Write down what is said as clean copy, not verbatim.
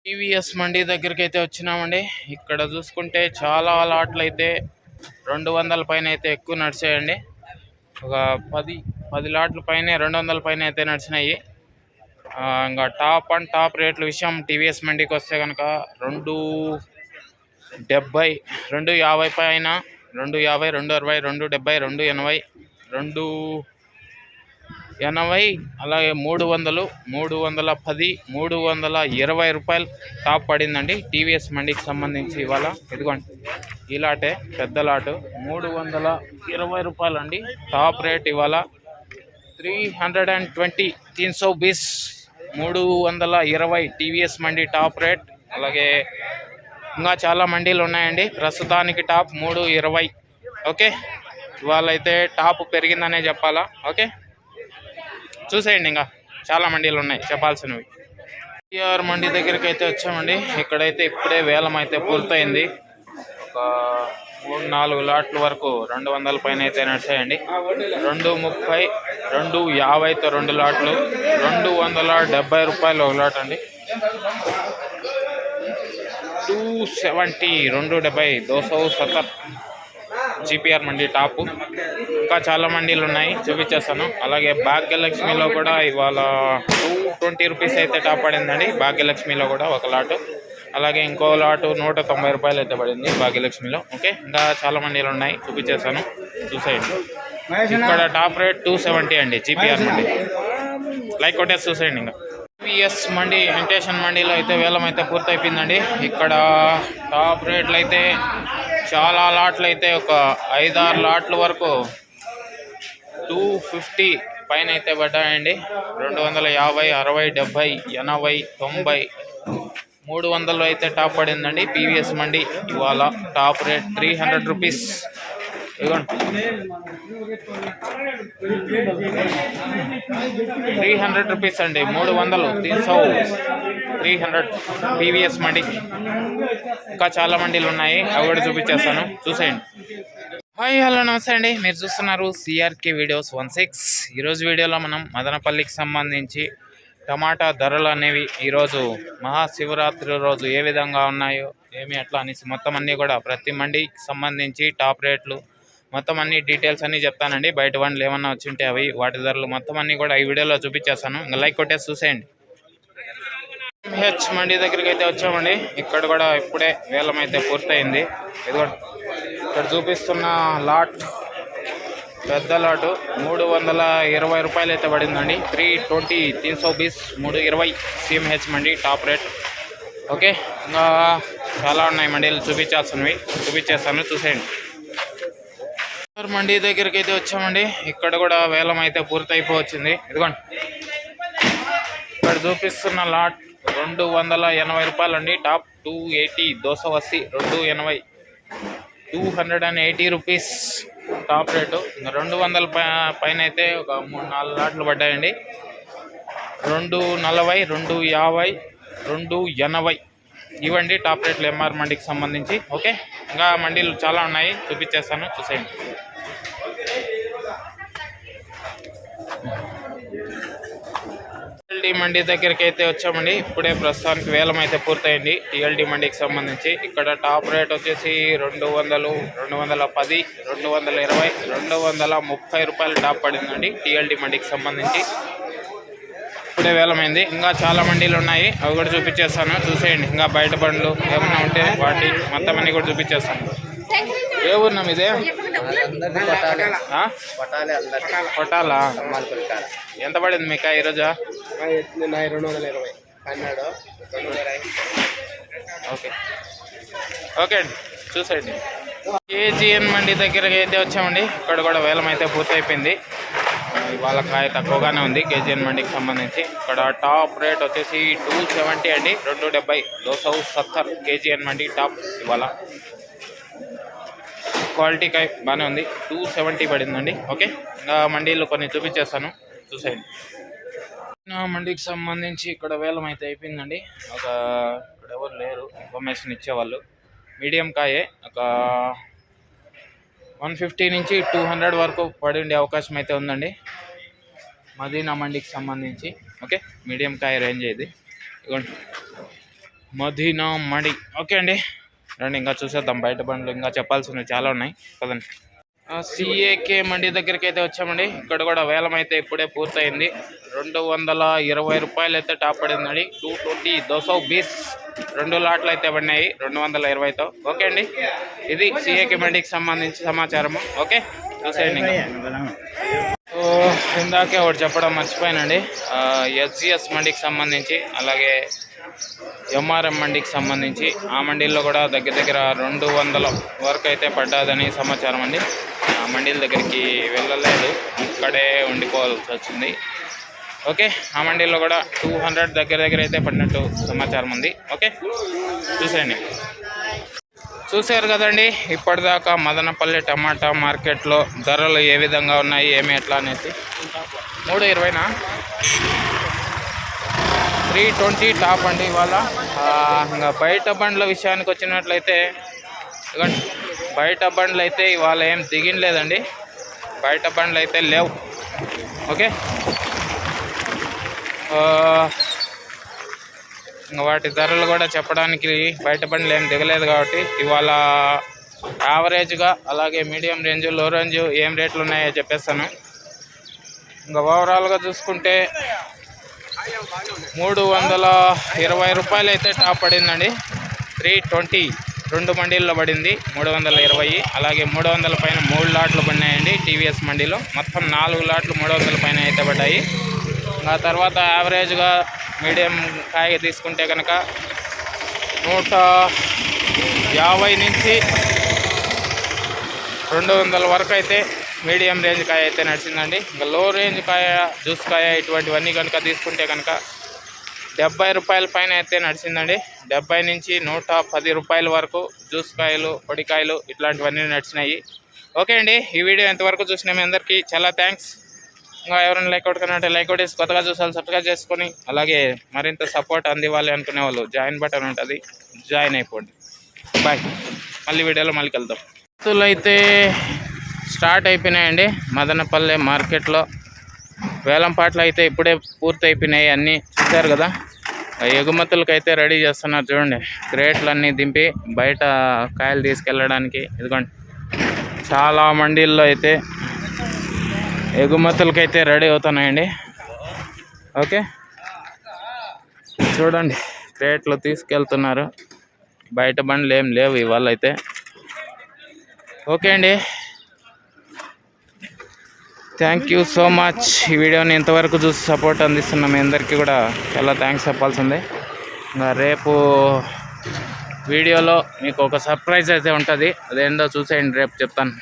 TVS మండి దగ్గరికి అయితే వచ్చినామండి. ఇక్కడ చూసుకుంటే చాలా లాట్లు అయితే 200 పైన అయితే ఎక్కువ నడిచాయండి. ఒక 10 లాట్ల పైన 200 పైన అయితే నడిచినాయి. ఇంకా టాప్ అండ్ టాప్ రేట్ల విషయం టీవీఎస్ మండికి వస్తే కనుక 270, 250 పైన, 250, 260, 270, 280, 280, అలాగే 300, 310, 320 రూపాయలు టాప్ పడిందండి టీవీఎస్ మండికి సంబంధించి. ఇవాళ ఇదిగోండి ఈ లాటే పెద్ద లాటు 320 రూపాయలు అండి టాప్ రేట్. ఇవాళ 320, 320, 320 టీవీఎస్ మండి టాప్ రేట్. అలాగే ఇంకా చాలా మండీలు ఉన్నాయండి. ప్రస్తుతానికి టాప్ 320. ఓకే, ఇవాళ అయితే టాప్ పెరిగిందనే చెప్పాలా. ఓకే, చూసేయండి, ఇంకా చాలా మండీలు ఉన్నాయి చెప్పాల్సినవి. టీఆర్ మండి దగ్గరికి అయితే వచ్చామండి. ఇక్కడైతే ఇప్పుడే వేలం అయితే పూర్తయింది. ఒక 3-4 లాట్ల వరకు 200 పైన అయితే నడిచాయండి. 230, 250తో 2 లాట్లు, 270 రూపాయలు ఒక లాట్ అండి. 270, 270, 270 జీపీఆర్ మండి టాపు. ఇంకా చాలా మండీలు ఉన్నాయి, చూపించేస్తాను. అలాగే భాగ్యలక్ష్మిలో కూడా ఇవాళ 220 రూపీస్ అయితే టాప్ పడిందండి. భాగ్యలక్ష్మిలో కూడా ఒక లాటు. అలాగే ఇంకో లాటు 190 రూపాయలు అయితే పడింది భాగ్యలక్ష్మిలో. ఓకే, ఇంకా చాలా మండీలు ఉన్నాయి, చూపించేస్తాను, చూసేయండి. ఇక్కడ టాప్ రేట్ 270 అండి జీపీఆర్ మండి. లైక్ కొట్టేసి చూసేయండి. ఇంకా టీవీఎస్ మండి వెంకటేశ్వర మండీలో అయితే వేలం అయితే పూర్తయిపోయిందండి. ఇక్కడ టాప్ రేట్లు అయితే చాలా లాట్లు అయితే ఒక 5-6 లాట్ల వరకు 250 పైన అయితే పడ్డాయండి. 250, 60, 70, 80, 90, 300 అయితే టాప్ పడిందండి టీవీఎస్ మండి. ఇవాళ టాప్ రేట్ 300 రూపీస్. ఇదిగోండి 300 రూపీస్ అండి. 300, 300 టీవీఎస్ మండి. ఇంకా చాలా మండీలు ఉన్నాయి, అవి కూడా చూపించేస్తాను, చూసేయండి. హాయ్, హలో, నమస్తే అండి. మీరు చూస్తున్నారు సిఆర్కే వీడియోస్ 16. ఈరోజు వీడియోలో మనం మదనపల్లికి సంబంధించి టమాటా ధరలు అనేవి ఈరోజు మహాశివరాత్రి రోజు ఏ విధంగా ఉన్నాయో ఏమి ఎట్లా అనేసి మొత్తం అన్నీ కూడా ప్రతి మండికి సంబంధించి టాప్ రేట్లు మొత్తం అన్ని డీటెయిల్స్ అన్నీ చెప్తానండి. బయట వంటలు ఏమన్నా వచ్చింటే అవి వాటి ధరలు మొత్తం అన్నీ కూడా ఈ వీడియోలో చూపించేస్తాను. ఇంకా లైక్ కొట్టేసి చూసేయండి. హెచ్ మండి దగ్గరికి అయితే వచ్చామండి. ఇక్కడ కూడా ఇప్పుడే వేలం అయితే పూర్తయింది. ఇదిగోండి ఇక్కడ చూపిస్తున్న లాట్ పెద్ద లాటు 320 రూపాయలు అయితే పడిందండి. 320, 320, 320 సిఎంహెచ్ మండి టాప్ రేట్. ఓకే, ఇంకా చాలా ఉన్నాయి మండీలు, చూపించేస్తాను, చూసేయండి. మండి దగ్గరికి అయితే వచ్చామండి. ఇక్కడ కూడా వేలం అయితే పూర్తయిపోవచ్చింది. ఇదిగోండి ఇక్కడ చూపిస్తున్న లాట్ 280 రూపాయలు అండి టాప్. 280, 280, 280, 280 rupees top rate. 200 పైన అయితే ఒక 3-4 లాట్లు పడ్డాయండి. 240, 250, 280 ఇవ్వండి టాప్ రేట్లు ఎంఆర్ మండికి సంబంధించి. ఓకే, ఇంకా మండీలు చాలా ఉన్నాయి, చూపించేస్తాను, చూసేయండి. టీఎల్డి మండి దగ్గరికి అయితే వచ్చామండి. ఇప్పుడే ప్రస్తుతానికి వేలం అయితే పూర్తయింది టీఎల్డి మండికి సంబంధించి. ఇక్కడ టాప్ రేట్ వచ్చేసి 200, 210, 220, 230 రూపాయలు టాప్ పడిందండి టీఎల్డి మండికి సంబంధించి. ఇప్పుడే వేలమైంది. ఇంకా చాలా మండీలు ఉన్నాయి, అవి కూడా చూపించేస్తాను, చూసేయండి. ఇంకా బయట బండ్లు ఏమన్నా ఉంటే వాటి మొత్తం అన్నీ కూడా చూపించేస్తాను. ఏ ఊరున్నాం ఇదే? కొట్టాలా? ఎంత పడింది మీకు ఈరోజు? 220. ఓకే, ఓకే అండి, చూసేయండి. కేజీఎన్ మండి దగ్గరకి అయితే వచ్చామండి. ఇక్కడ కూడా వేలం అయితే పూర్తయిపోయింది. ఇవాళ కాయ తక్కువగానే ఉంది కేజీఎన్ మండికి సంబంధించి. ఇక్కడ టాప్ రేట్ వచ్చేసి 270 అండి. 270, 270 కేజీఎన్ మండి టాప్. ఇవాళ క్వాలిటీ కాయ బాగానే ఉంది, 270 పడిందండి. ఓకే, ఇంకా మండీలు కొన్ని చూపించేస్తాను, చూసేయండి. మండికి సంబంధించి ఇక్కడ వేలం అయితే అయిపోయిందండి. ఇక్కడ ఎవరు లేరు ఇన్ఫర్మేషన్ ఇచ్చేవాళ్ళు. మీడియం కాయే ఒక 150 నుంచి 200 వరకు పడి ఉండే అవకాశం అయితే ఉందండి మదీనా మండికి సంబంధించి. ఓకే, మీడియం కాయ రేంజ్ ఇది. ఇదిగోండి మదీనా మండి. ఓకే అండి, రండి ఇంకా చూసేద్దాం. బయట బండ్లు ఇంకా చెప్పాల్సినవి చాలా ఉన్నాయి, పదండి. సిఏకే మండి దగ్గరికి అయితే వచ్చామండి. ఇక్కడ కూడా వేలం అయితే ఇప్పుడే పూర్తయింది. 220 రూపాయలు అయితే టాప్ పడిందండి. 220 220 2 లాట్లు అయితే పడినాయి 220తో. ఓకే అండి, ఇది సిఏకే మండికి సంబంధించి సమాచారము. ఓకే, చూసేయండి. సో ఇందాకే ఒకటి చెప్పడం మర్చిపోయానండి. ఎస్జిఎస్ మండికి సంబంధించి, అలాగే ఎంఆర్ఎం మండికి సంబంధించి ఆ మండీల్లో కూడా దగ్గర దగ్గర 200 వరకు అయితే పడ్డాదని సమాచారం అండి. ఆ మండీల దగ్గరికి వెళ్ళలేదు, ఇక్కడే ఉండిపోవాల్సి వచ్చింది. ఓకే, ఆ మండీల్లో కూడా 200 దగ్గర అయితే పడినట్టు సమాచారం ఉంది. ఓకే, చూసేయండి. చూశారు కదండి ఇప్పటిదాకా మదనపల్లి టమాటా మార్కెట్లో ధరలు ఏ విధంగా ఉన్నాయి, ఏమి ఎట్లా అనేసి. 320నా 320 టాప్ అండి ఇవాళ. ఇంకా బయట బండ్ల విషయానికి వచ్చినట్లయితే, బయట బండ్లు అయితే ఇవాళ ఏం దిగినలేదండి. బయట బండ్లు అయితే లేవు. ఓకే, ఇంకా వాటి ధరలు కూడా చెప్పడానికి బయట బండ్లు ఏం దిగలేదు కాబట్టి ఇవాళ యావరేజ్గా, అలాగే మీడియం రేంజ్, లో రేంజ్ ఏం రేట్లు ఉన్నాయో చెప్పేస్తాను. ఇంకా ఓవరాల్గా చూసుకుంటే 320 రూపాయలు అయితే టాప్ పడిందండి. 320 2 మండీల్లో పడింది 320. అలాగే 300 పైన 3 లాట్లు పడినాయండి టీవీఎస్ మండీలో. మొత్తం 4 లాట్లు 300 పైన అయితే పడ్డాయి. ఆ తర్వాత యావరేజ్గా మీడియం కాయ తీసుకుంటే కనుక 150 నుంచి 200 వరకు అయితే మీడియం రేంజ్ కాయ అయితే నడిచిందండి. ఇంకా లో రేంజ్ కాయ, జ్యూస్ కాయ ఇటువంటివన్నీ కనుక తీసుకుంటే కనుక 70 రూపాయల పైన అయితే నడిచిందండి. 70 నుంచి 110 రూపాయల వరకు జ్యూస్ కాయలు, పొడికాయలు ఇట్లాంటివన్నీ నడిచినాయి. ఓకే అండి, ఈ వీడియో ఎంతవరకు చూసినా మీ అందరికీ చాలా థ్యాంక్స్. ఇంకా ఎవరైనా లైక్ కొట్టుకున్నట్టే లైక్ కొట్టేసి, కొత్తగా చూసాలి సబ్స్క్రైబ్ చేసుకొని, అలాగే మరింత సపోర్ట్ అందివ్వాలి అనుకునే వాళ్ళు జాయిన్ బటన్ ఉంటుంది, జాయిన్ అయిపోండి. బాయ్, మళ్ళీ వీడియోలో మళ్ళీ కలుద్దాం. ఎగుమతులు అయితే స్టార్ట్ అయిపోయినాయండి మదనపల్లె మార్కెట్లో. వేలంపాట్లు అయితే ఇప్పుడే పూర్తి అయిపోయినాయి అన్నీ. చూశారు కదా, ఎగుమతులకు అయితే రెడీ చేస్తున్నారు చూడండి. క్రేట్లన్నీ దింపి బయట కాయలు తీసుకెళ్ళడానికి. ఇదిగోండి, చాలా మండీల్లో అయితే ఎగుమతులకైతే రెడీ అవుతున్నాయండి. ఓకే, చూడండి, క్రేట్లు తీసుకెళ్తున్నారు. బయట బండ్లు ఏం లేవు ఇవాళ అయితే. ఓకే అండి, థ్యాంక్ యూ సో మచ్. ఈ వీడియోని ఇంతవరకు చూసి సపోర్ట్ అందిస్తున్న మీ అందరికీ కూడా చాలా థ్యాంక్స్ చెప్పాల్సిందే. ఇంకా రేపు వీడియోలో మీకు ఒక సర్ప్రైజ్ అయితే ఉంటుంది, అదేందో చూసేయండి, రేపు చెప్తాను.